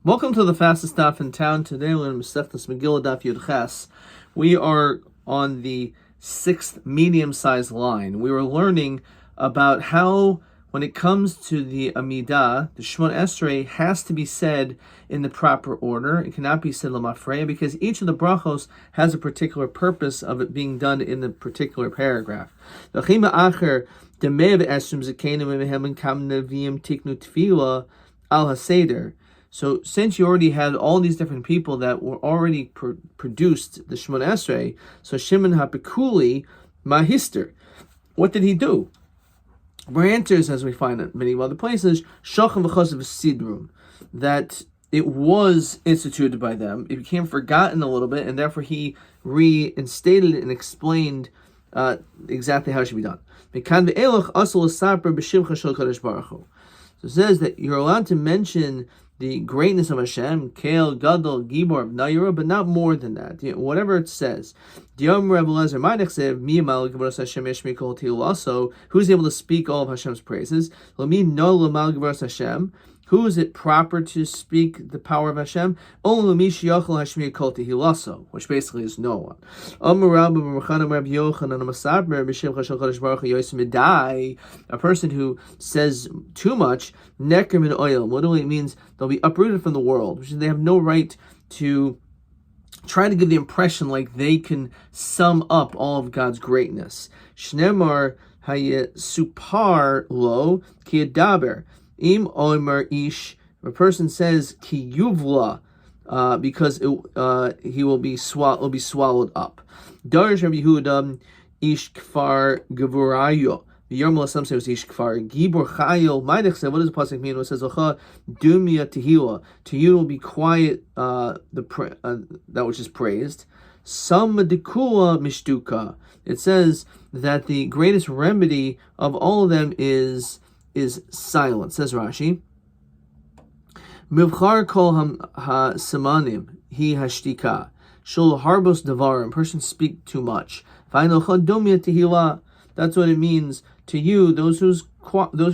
Welcome to the fastest daf in town. Today we're in Masechtas Megillah daf Yud Ches. We are on the sixth medium-sized line. We were learning about how, when it comes to the Amidah, the Shemon Esrei has to be said in the proper order. It cannot be said lamafreya because each of the brachos has a particular purpose of it being done in the particular paragraph. The Chima Acher Demev Esrim Zekenu Mehem Kam Neviim Tiknu Tefila Al Haseder. So since you already had all these different people that were already produced the Shemon Esrei, so Shimon HaPekuli Mahister, what did he do? Our answers, as we find in many other places, Shochem v'chosav Sidrum, that it was instituted by them. It became forgotten a little bit, and therefore he reinstated it and explained exactly how it should be done. So it says that you're allowed to mention the greatness of Hashem, Kael, Gadol, Gibor, Nayura, but not more than that. Whatever it says. Who's able to speak all of Hashem's praises? Who is it proper to speak the power of Hashem? Which basically is no one. A person who says too much, literally it means they'll be uprooted from the world, which is they have no right to try to give the impression like they can sum up all of God's greatness. Shnemar supar lo ki adaber. Im omer ish, if a person says ki yuvla, because he will be swallowed up. Darish Rabbi Yehuda ish kfar gevurayo. The Yermala some say was ish kfar gibor chayil. Maidich said, what does the pasuk mean? It says lacha dumia tehila. To you will be quiet. That which is praised. Some dekula mishtuka. It says that the greatest remedy of all of them is silence. Says Rashi, Mivchar kol ha-samanim hi hashtika shul harbos devarim. Person speak too much. That's what it means. To you, those who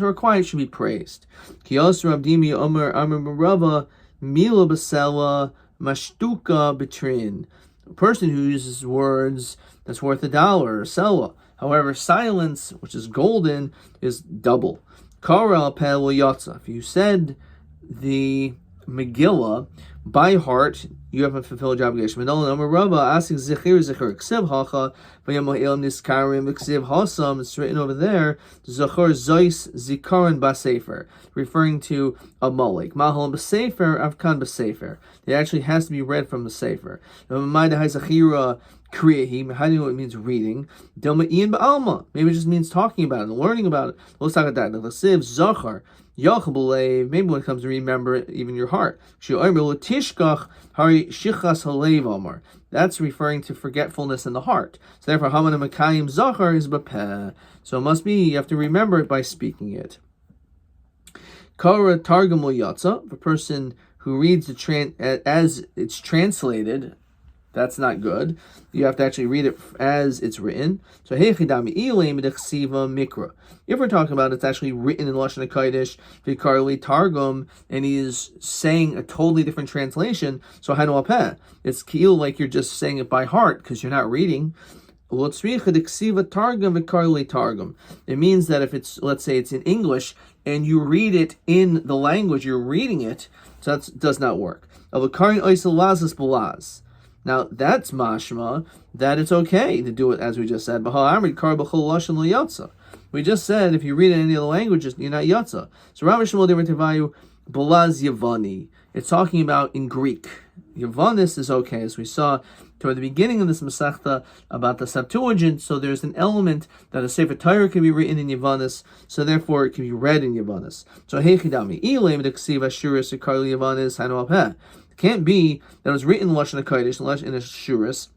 are quiet should be praised. Kiyos Rabdimi Omer Amar Rava Mila Basela Mashtuka Betrin. A person who uses words that's worth $1 or sela. However, silence, which is golden, is double. Kara Pel Yotza. If you said the Megillah by heart, you haven't fulfilled the obligation. It's written over there, Zachor Zois Zikaron Basefer, referring to a Molik. Mahal Basefer, Avkan Basefer. It actually has to be read from the Sefer. How do you know it means reading? Maybe it just means talking about it and learning about it. Let's talk about that. Maybe when it comes to remember it, even your heart. That's referring to forgetfulness in the heart. So therefore, Hamana Makayim Zachar is Bapeh. So it must be, you have to remember it by speaking it. Kara Targumul Yatza, the person who reads as it's translated, that's not good. You have to actually read it as it's written. So if we're talking about it's actually written in Lashon HaKodesh, Vikarli Targum, and he is saying a totally different translation, so Hanu Apeh. It's keel like you're just saying it by heart because you're not reading. It means that if it's, let's say it's in English, and you read it in the language you're reading it, so that does not work. Now that's mashma that it's okay to do it as we just said. We just said if you read it in any other languages, you're not yatsa. So Rabbi Shmuel Devar Tevayu Balaz Yavani. It's talking about in Greek. Yavanis is okay, as we saw toward the beginning of this Masechta about the Septuagint. So there's an element that a Sefer Torah can be written in Yavanis, so therefore it can be read in Yavanis. So Heichidami Ilem Deksiv Ashuris Karli Yavanis Hanu Apeh. It can't be that it was written in Lashon HaKodesh, in a Shuris,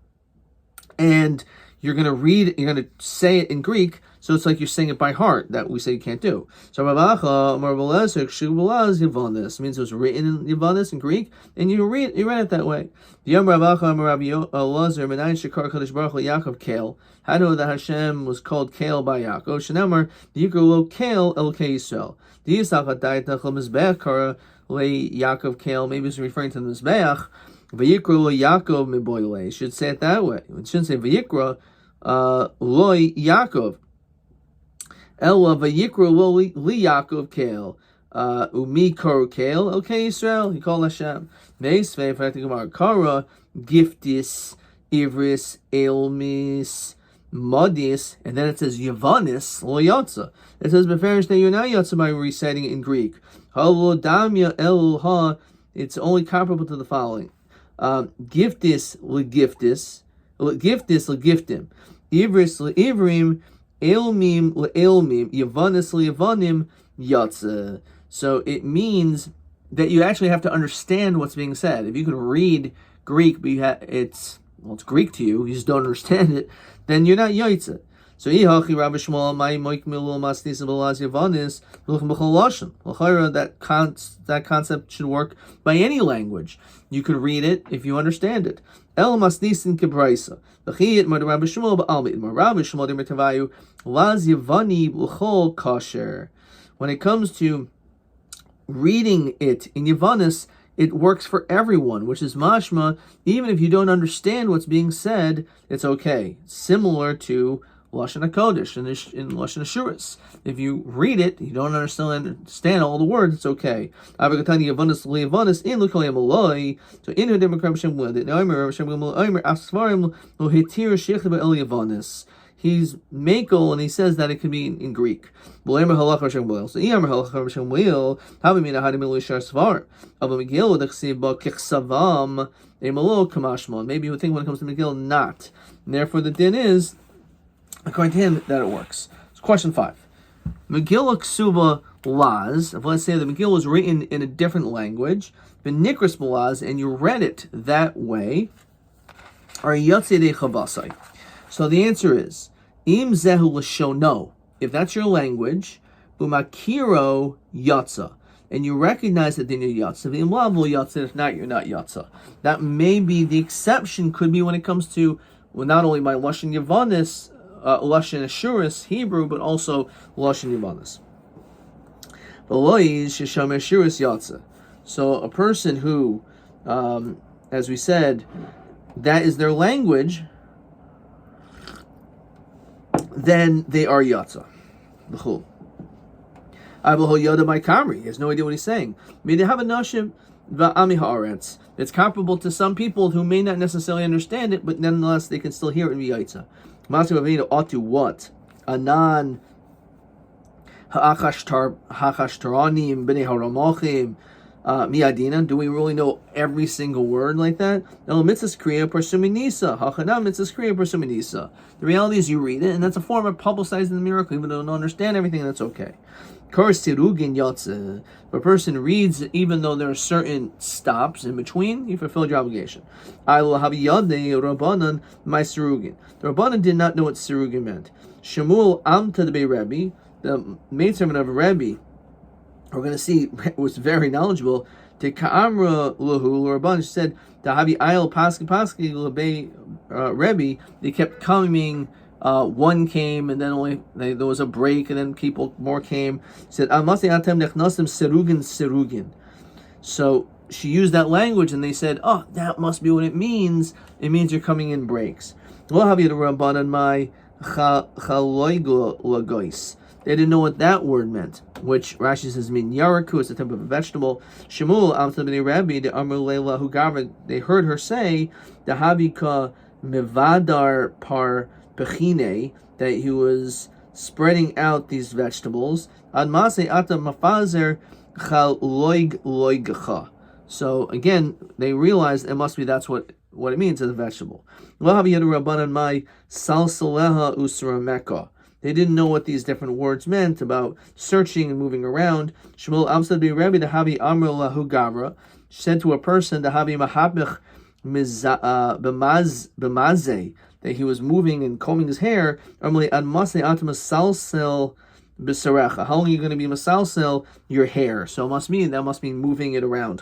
and you're going to read, you're going to say it in Greek, so it's like you're saying it by heart, that we say you can't do. So Ravacha, Yavanis, means it was written in Yavanis, in Greek, and you read it that way. How do that Hashem was called Kael by Yaakov? Shenemar, Yikro Kael El Yisrael. le Yaakov Kale. Maybe it's referring to the Mizbeach. Vayikra lo Yaakov miboyle. It should say it that way. It shouldn't say Vayikra lo Yaakov. Ella Vayikra lo li Yaakov Kale. Umi Kor Kale. Okay, Israel. He called Hashem. Meisvei Fatima Kara Giftis Ivris Elmis Modis, and then it says Yavanis Lo Yatsa. It says Beferish that you're not Yatsa by reciting it in Greek. Halo Damya El Ha. It's only comparable to the following: Giftis legiftis, giftis legiftim, Ivris leivrim, Elmim leelmim, Yavanis leyavanim Yatsa. So it means that you actually have to understand what's being said. If you could read Greek, but it's Greek to you, you just don't understand it, then you're not Yaitza. So that concept should work by any language. You could read it if you understand it. El masnisin kebraisa. When it comes to reading it in Yavanis, it works for everyone, which is mashma. Even if you don't understand what's being said, it's okay. Similar to Lashon HaKodesh in Lashon HaShuras. If you read it, you don't understand all the words, it's okay. So in he's makel, and he says that it could be in Greek. So maybe you would think when it comes to Megillah, not. And therefore the din is, according to him, that it works. So question 5. Megillah Ksuba Laz, if let's say the Megillah was written in a different language, Nikras Balaz, and you read it that way, are Yatzei Chabasai. So the answer is, Im Zehu Lashono, if that's your language, Umakiro Yatza, and you recognize that then you're Yatza, V'im Lav Yatza, if not, you're not Yatza. That may be the exception, could be when it comes to, well, not only my Lashon Yavanis, Lashon Ashuris, Hebrew, but also Lashon Yavanis. V'loiz Shesham Ashuris Yatza. So a person who, as we said, that is their language, then they are Yatza. He has no idea what he's saying. It's comparable to some people who may not necessarily understand it, but nonetheless they can still hear it and be Yatza. Ought to what? Anan ha'achashtaranim b'nei haramochim miadina. Do we really know every single word like that? El mitzvahs kriya persuminisa. Hachadam mitzvahs kriya persuminisa. The reality is you read it, and that's a form of publicizing the miracle. Even though you don't understand everything, that's okay. Kors tirugin yatsa. If a person reads, even though there are certain stops in between, you fulfilled your obligation. I will have yadei rabbanan my sirugin. The rabbanan did not know what sirugin meant. Shmuel amta de Rabbi, the maidservant of Rabbi, we're going to see, was very knowledgeable. To Ka'amra Lahu, Rabban said, Tahabi Ayel Paski Labe Rebbe, they kept coming. One came, and then there was a break, and then more came. He said, Amasi Atem Nechnasim Serugin. So she used that language, and they said, oh, that must be what it means. It means you're coming in breaks. They didn't know what that word meant, which Rashi says mean yaraku, is a type of a vegetable. Shmuel Amtabini Rabbi the Amr Leila Hugavra, they heard her say the Habika Mevadar Par Pechine, that he was spreading out these vegetables. Admase Ata Mafazer Chal Loig Loigacha. So again, they realized it must be that's what it means as a vegetable. Lahavi Yadu Rabbanan Mai Salsaleha Usra Mecca. They didn't know what these different words meant about searching and moving around. Shmuel Amsad be Rabbi the Habi Amr Lahu Gavra said to a person the Habi Mahapich B'maze, that he was moving and combing his hair. Amli Admase Atma Salsel B'Sarecha. How long are you going to be Masalsel? Your hair. So that must mean moving it around.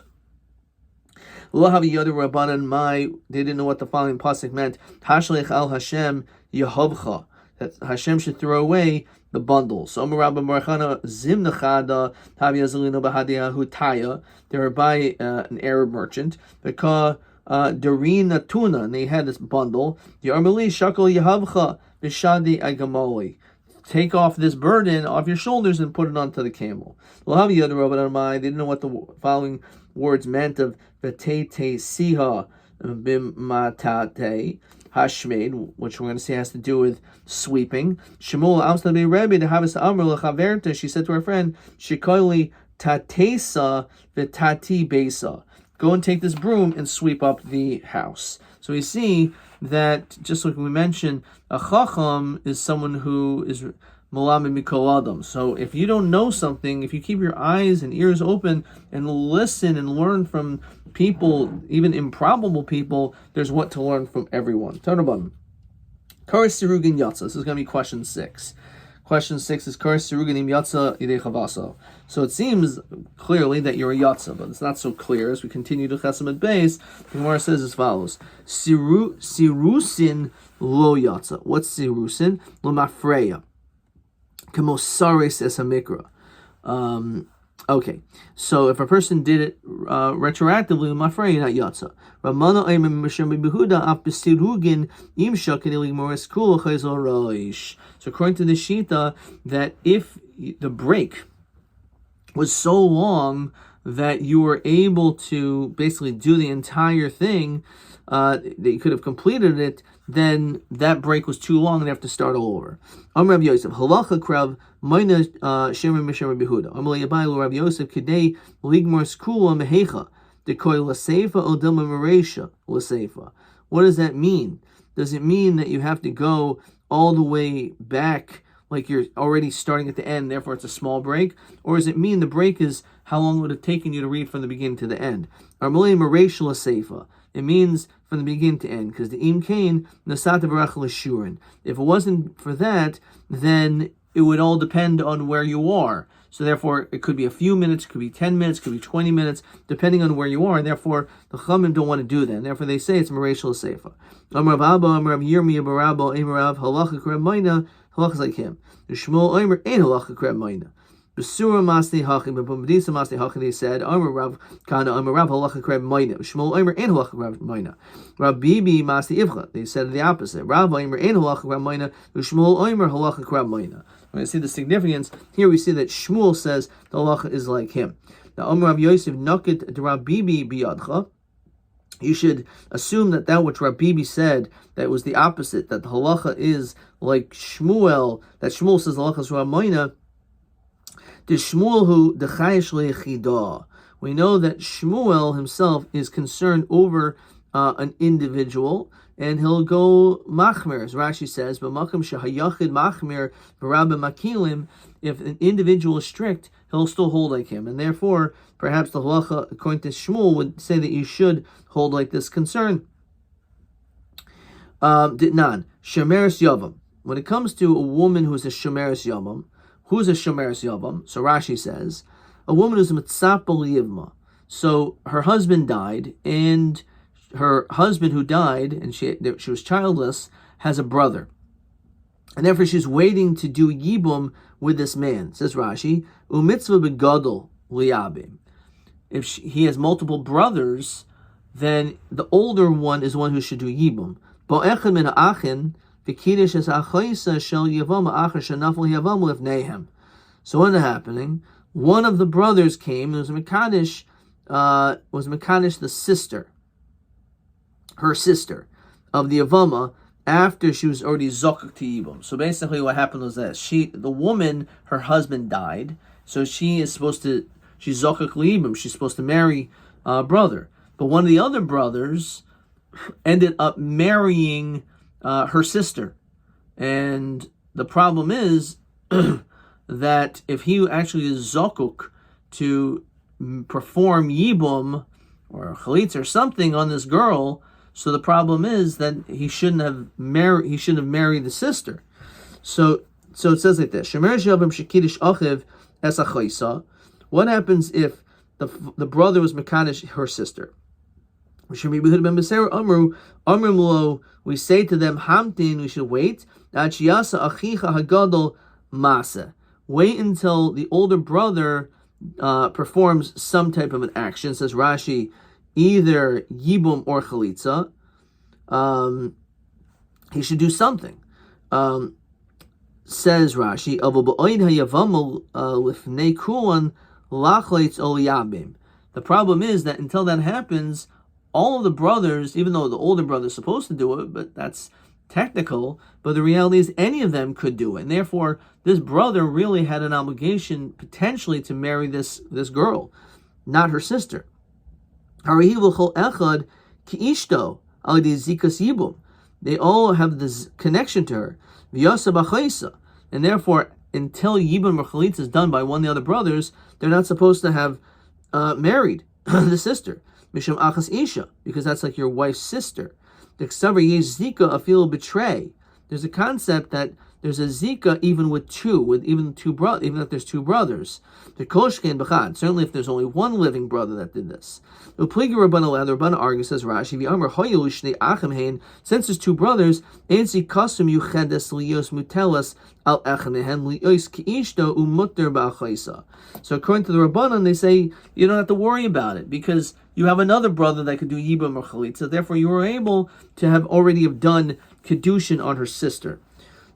Lahavi Yadu Rabbanan Mai, they didn't know what the following pasuk meant. Hashlech al Hashem Yehovcha, that Hashem should throw away the bundles. So Amar Rabbi Marchana Zimnachada Havia Zalino Bahadia Hutaya. They were by an Arab merchant. Because Darina Tuna, and they had this bundle. The Armali Shakal Yahavcha Bishadi Agamoli. Take off this burden off your shoulders and put it onto the camel. They didn't know what the following words meant of Vetete Siha Bimatate Hashmed, which we're going to see has to do with sweeping. Shmuel Amstabei Rebbe to Havas Amr Lechaverta, she said to her friend, Shikoili Tatesa Vetati Besa. Go and take this broom and sweep up the house. So we see that, just like we mentioned, a chacham is someone who is Malamed Mikol Adam. So if you don't know something, if you keep your eyes and ears open and listen and learn from people, even improbable people, there's what to learn from everyone. Tanabam. Kar Sirugin Yatsa. This is going to be question 6. Question 6 is Kar Siruginim Yatsa Idei Chavasa. So it seems clearly that you're a Yatsa, but it's not so clear. As we continue to Chesamid Beis, the Gemara says as follows: Sirusin lo Yatsa. What's Sirusin? Lo Mafreya. Kamosaris es Hamikra. Okay, so if a person did it retroactively, Mafreya, not Yatsa. Ramana Ayman Misham Behuda af Besirugin Imsha Kedili Moris Kul Chayzor Roish. So according to the Shita, that if the break was so long that you were able to basically do the entire thing, they could have completed it, then that break was too long and they have to start all over. Rabbi Yosef, halacha krav mayna shemer mishem Behuda. Amalei Abaylo Rabbi Yosef kedei ligmor skula mehecha dekoy l'seifa o dilma meresha l'seifa. What does that mean? Does it mean that you have to go all the way back, like you're already starting at the end, therefore it's a small break? Or does it mean the break is how long would it have taken you to read from the beginning to the end? Amalei meresha l'seifa. It means from the beginning to end, because the im kain nasat v'rach l'shurin. If it wasn't for that, then it would all depend on where you are. So therefore, it could be a few minutes, could be 10 minutes, could be 20 minutes, depending on where you are. And therefore, the Chachamim don't want to do that. And therefore, they say it's Mereshel Seifa. Amar Rav Abba, Amar Rav Yirmi, Amar Rabba, Amar Rav, Halacha Kreb Mayna, Halacha is like him. The Shmuel Omer, ain't Halacha Kreb Mayna. Besura Masni Hachim, but Bumdisa Masni Hachim, they said, Amar Rav Kana, Amar Rav, Halacha Kreb Mayna. Shmuel Omer, ain't Halacha Kreb Mayna. Rav Bibi Masni Ivcha, they said the opposite. Rav Omer, ain't Halacha Kreb Mayna. Shmuel Omer, Halacha Kreb Mayna. When I see the significance, here we see that Shmuel says the halacha is like him. Now, Amar Rav Yosef Nakit de Rav Bibi biyadcha. You should assume that which Rav Bibi said, that was the opposite, that the halacha is like Shmuel, that Shmuel says the halacha is Rav Moina. The Shmuel who the chayish lechidah. We know that Shmuel himself is concerned over an individual, and he'll go machmir, as Rashi says, but makam shehayachid machmir v'rabbi makilim. If an individual is strict, he'll still hold like him, and therefore, perhaps the halacha according to Shmuel would say that you should hold like this concern. Ditnan shemeres yavam. When it comes to a woman who's a shemeres yavam, who's a shemeres yavam? So Rashi says, a woman who's a mitzapah liyivma. So her husband died, and her husband who died, and she was childless, has a brother. And therefore she's waiting to do yibum with this man. Says Rashi, umitzvah begadol liyabim. If he has multiple brothers, then the older one is the one who should do yibum. Bo'echad min ha'achin, v'kiddush es ha'chayisa shel yavam ha'achar shenafel yavam lefneihem. So what is happening? One of the brothers came, and was Mekadesh the sister, her sister, of the Avama, after she was already zokak to Yibum. So basically what happened was that the woman, her husband died, so she's zokak Yibum, she's supposed to marry a brother. But one of the other brothers ended up marrying her sister. And the problem is that if he actually is zokuk to perform Yibum or chalitz or something on this girl, so the problem is that he shouldn't have married the sister. So it says like this: Shemer shabim shekidish achiv es achaisa. What happens if the brother was mekadesh her sister? We say to them, Hamtin, we should wait. Achiyasa achicha hagadol masa. Wait until the older brother performs some type of an action. Says Rashi, either yibum or chalitza. He should do something. Says Rashi, the problem is that until that happens, all of the brothers, even though the older brother is supposed to do it, but that's technical, but the reality is any of them could do it. And therefore, this brother really had an obligation potentially to marry this girl, not her sister. They all have this connection to her. And therefore, until Yibum or Chalitza is done by one of the other brothers, they're not supposed to have married the sister. Misham Achas Isha, because that's like your wife's sister. There's a concept that there's a zika even with two, even if there's two brothers. Certainly if there's only one living brother that did this. The Rabban argues, says Rashi, since there's two brothers, so according to the Rabbanan, they say you don't have to worry about it because you have another brother that could do Yibam or Chalitza. Therefore, you were able to have done Kedushin on her sister.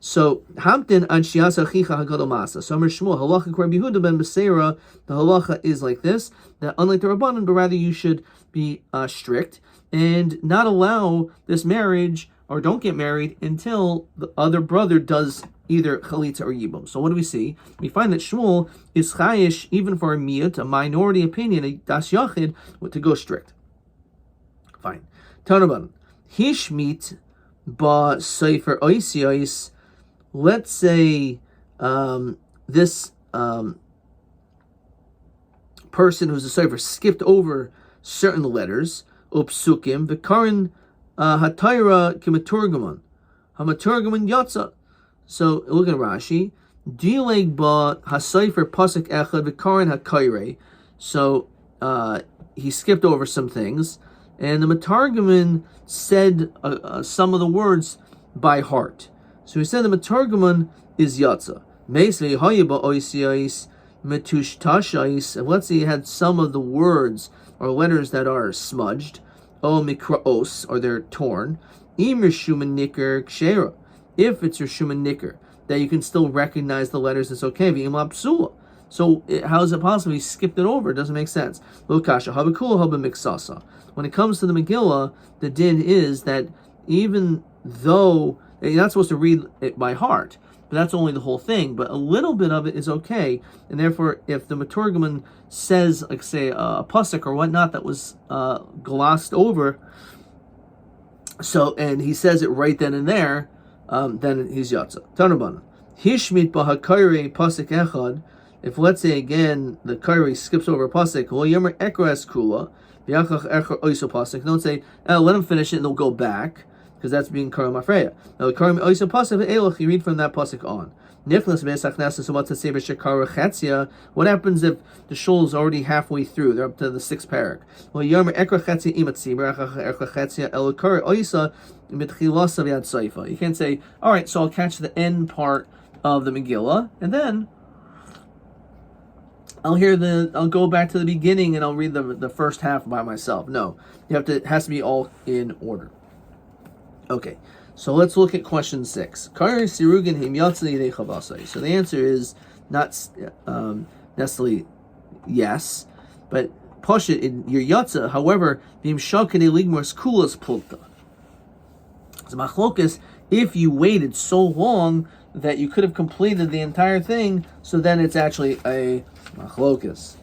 So, Hamtin an Shiasa Chicha Hagadol Masa. So, Amr Shmuel, Halacha Rabbi Yehuda ben Beseira, the halacha is like this, that unlike the Rabbanan, but rather you should be strict and not allow this marriage, or don't get married until the other brother does either Chalitza or Yibum. So what do we see? We find that Shmuel is chayish, even for a miyut, a minority opinion, a das yachid, to go strict. Fine. Tanaban. Hishmit ba sefer oisios. Let's say this person who's a sefer skipped over certain letters, upsukim, v'karin hatayra kimaturgaman, hamaturgaman yatsa. So look at Rashi. Dileg ba hasefer pasuk echad v'karin hakayre. So he skipped over some things, and the Matarguman said some of the words by heart. So he said the Matarguman is Yatza. Meisvei hayaba oisiais metush tashais. And let's say he had some of the words or letters that are smudged. O mikraos, or they're torn. Im Rishuman Nicker Kshera. If it's Rishuman Nicker, that you can still recognize the letters, it's okay. V'im lapsula. So how is it possible he skipped it over? It doesn't make sense. Lo kasha habakula haba miksasa. When it comes to the Megillah, the din is that even though you're not supposed to read it by heart, but that's only the whole thing, but a little bit of it is okay, and therefore if the Maturgaman says, like say, a pasuk or whatnot that was glossed over, so, and he says it right then and there, then he's Yatza. Tanabana. Hishmit bahakaire pasuk echad. If let's say again the kairi skips over a pasuk, lo yomer ekra es kula, v'yachach echer oiso pasuk. Don't say, let him finish it and they'll go back, because that's being karim afreya. Now the karim oiso pasuk ve'elach, you read from that pasuk on. Niflas be'esach nasa, so what's the sefer shekara chetzia? What happens if the shul is already halfway through? They're up to the 6th parak. Well, yomer ekra chetzia imatzi, v'yachach echer chetzia el kari oisa mitchilasa v'yad seifa. You can't say, all right, so I'll catch the end part of the Megillah, and then I'll go back to the beginning and I'll read the first half by myself. No, it has to be all in order. Okay, so let's look at question 6. So the answer is not necessarily yes, but push it in your yatsa. However, the imshakane ligmars kulas pulta. So machlokas, if you waited so long that you could have completed the entire thing, so then it's actually a machlokas.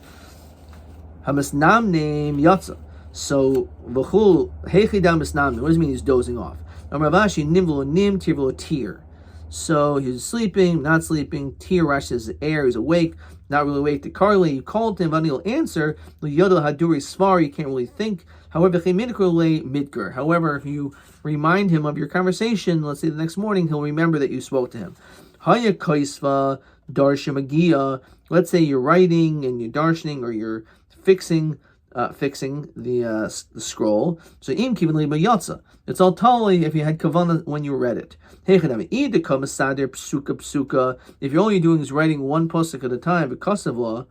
Hamasnamne yatsa. So v'chul heichidam misnamne. What does it mean he's dozing off? Ravashi nimvelo nim tirvelo tir. So he's sleeping, not sleeping. Tir Rashi says air. He's awake, not really awake. The Karli, you called him, and he'll answer. L'yodel haduri svar. You can't really think. However, midgar. However, if you remind him of your conversation, let's say the next morning, he'll remember that you spoke to him. Haya kaisva darsha magia. Let's say you're writing and you're darshaning, or you're fixing fixing the scroll. So im kiven liba yatsa. It's all totally if you had kavana when you read it. If you're only doing is writing one pasuk at a time, because of law,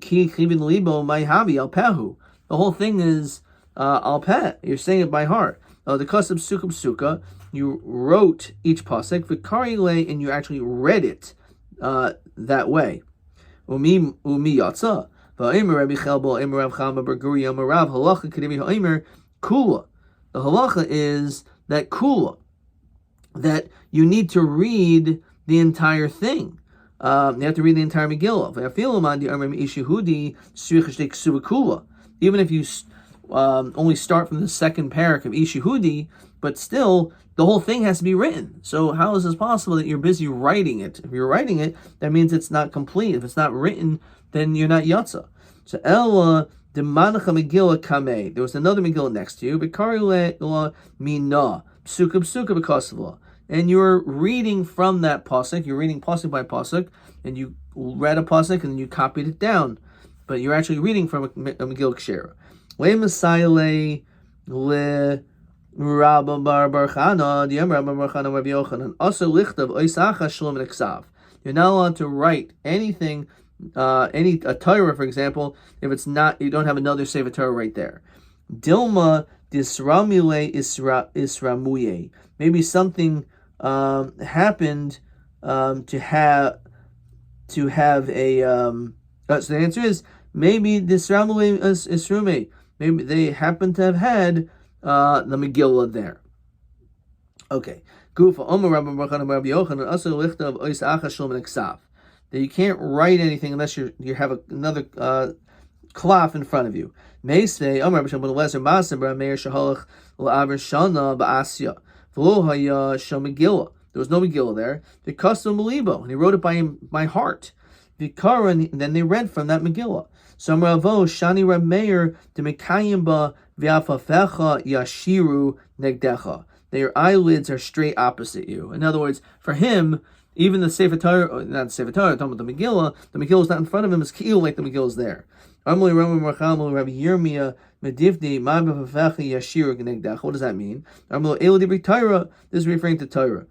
ki kiven libo my havi al pehu. The whole thing is al peh. You're saying it by heart. The kasab suka, you wrote each pasuk v'karile, and you actually read it that way. Umi yatsa. The halacha is that kula, that you need to read the entire thing. You have to read the entire Megillah. Even if you only start from the second parak of Ishihudi, but still, the whole thing has to be written. So how is this possible that you're busy writing it? If you're writing it, that means it's not complete. If it's not written, then you're not yatsa. So Ella the Mancha Megillah Kameh. There was another Megillah next to you. B'Karila Mina Psuka B'Kosova. And you're reading from that pasuk. You're reading pasuk by pasuk, and you read a pasuk and then you copied it down. But you're actually reading from a Megillah Kshera. Le Masayle Le Rabbi Bar Chana, the Rabbi Bar Chana Rabbi Yochanan. Also lichtav oisacha shlom neksav. You're not allowed to write anything, a Torah, for example, if it's not, you don't have another Sefer Torah right there. Dilma disramile isramuye. Maybe something happened to have a. So the answer is maybe disramile isrume. Maybe they happen to have had the Megillah there. Okay. Gufa Omer Rabbi Baruch Rabbi Yochanan also lichtav ois acha shlom neksav. That you can't write anything unless you have another cloth in front of you. Meisvei Omer Rabbi Shalom Lezer Maser Bar Meir Shahalach La'aver Shana Ba'asya V'lo Haya Shal Megillah. There was no Megillah there. The custom Melibo, and he wrote it by heart. Vikara, and then they read from that Megillah. So Ravo Shani Rab Meir Demekayim Ba V'Afafecha Yashiru Negdecha. Their eyelids are straight opposite you. In other words, for him, even the Sefer Torah, not the Sefer Torah, talking about the Megillah is not in front of him, it's keel like the Megillah is there. What does that mean? This is referring to Torah.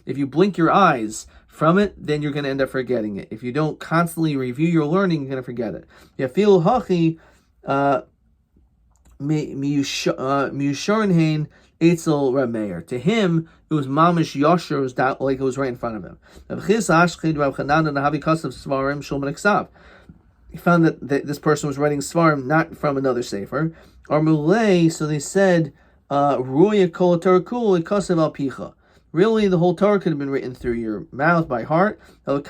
If you blink your eyes from it, then you're going to end up forgetting it. If you don't constantly review your learning, you're going to forget it. Miyusharinhain Eitzel Rameir. To him, it was Mamish Yosher, was like it was right in front of him. He found that this person was writing Svarim not from another Sefer. Or Mulei, so they said, Ruya Kol Torah Kul Ikasev Al Picha. Really, the whole Torah could have been written through your mouth by heart. You're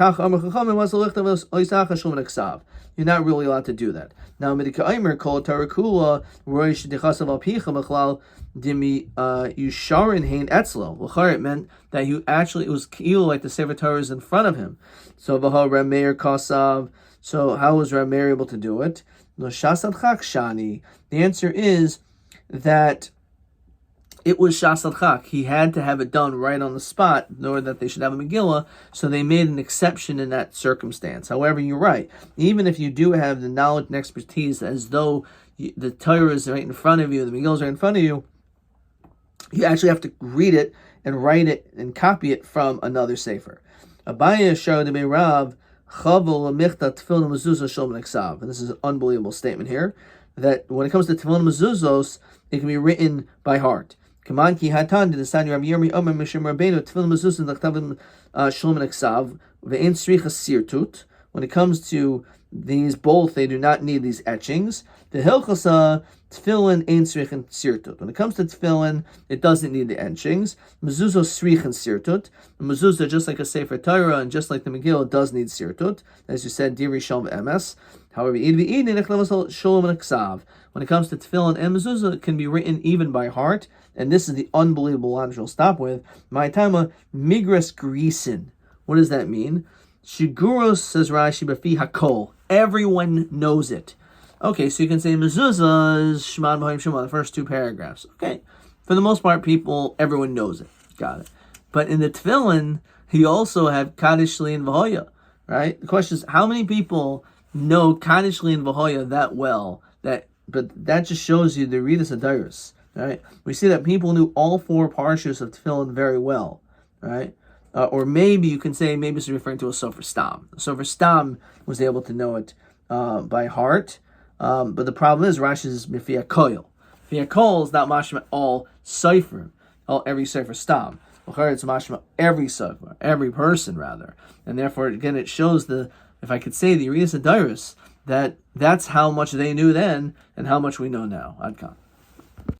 not really allowed to do that. Now, Medika Kol Torah Kula Roish Dechasav Al Picha Machlal Dimi Yusharin Hain Etzlo. It meant that it was keel like the Sefer Torah is in front of him. So V'ha Rameir Kasav. So how was Rameir able to do it? No Shasad Chak Shani. The answer is that it was Shasad Chak. He had to have it done right on the spot in order that they should have a Megillah, so they made an exception in that circumstance. However, you're right. Even if you do have the knowledge and expertise as though the Torah is right in front of you, the Megillah is right in front of you, you actually have to read it and write it and copy it from another Sefer. Abaya showed me Rav Chavel Michta Tefillin Mezuzah Shom Neksav. And this is an unbelievable statement here, that when it comes to Tefillin Mezuzos, it can be written by heart. Kaman ki hatan did the Sani Rabbi Yomi Omer Mishim Rabbeinu Tefillin Mezuzah Nechtavim Shom Neksav Ve'en Sricha Sirtut. When it comes to these both, they do not need these etchings. The Hilchasa Tefillin Ein Srichen Sirtut. When it comes to Tefillin, it doesn't need the etchings. Mezuzah Srichen Sirtut. The Mezuzah, just like a Sefer Torah and just like the Megillah, does need Sirtut. As you said, Diri Shalom Emes. However, when it comes to Tefillin and Mezuzah, it can be written even by heart. And this is the unbelievable line which we'll stop with. My time Migras Grisin. What does that mean? Shiguros, says Rashi, Bafi Hakol. Everyone knows it. Okay, so you can say Mezuzah is Shemad B'Haim Shema, the first two paragraphs. Okay, for the most part, everyone knows it. Got it. But in the Tefillin, you also have Kaddish Li and V'Hoya, right? The question is, how many people know Kaddish and Vahoya that well. But that just shows you the Readus Adiris. Right? We see that people knew all 4 parshas of Tefillin very well. Right? Or maybe you can say maybe it's referring to a Sofer Stam. The Sofer Stam was able to know it by heart. But the problem is Rashi is Mifia Koil. Mifia Koil is not mashma all Sefer, every Sefer Stam. It's mashma every Sefer, every person rather. And therefore, again, it shows if I could say the Readus Adiris, that's how much they knew then and how much we know now. Adkan.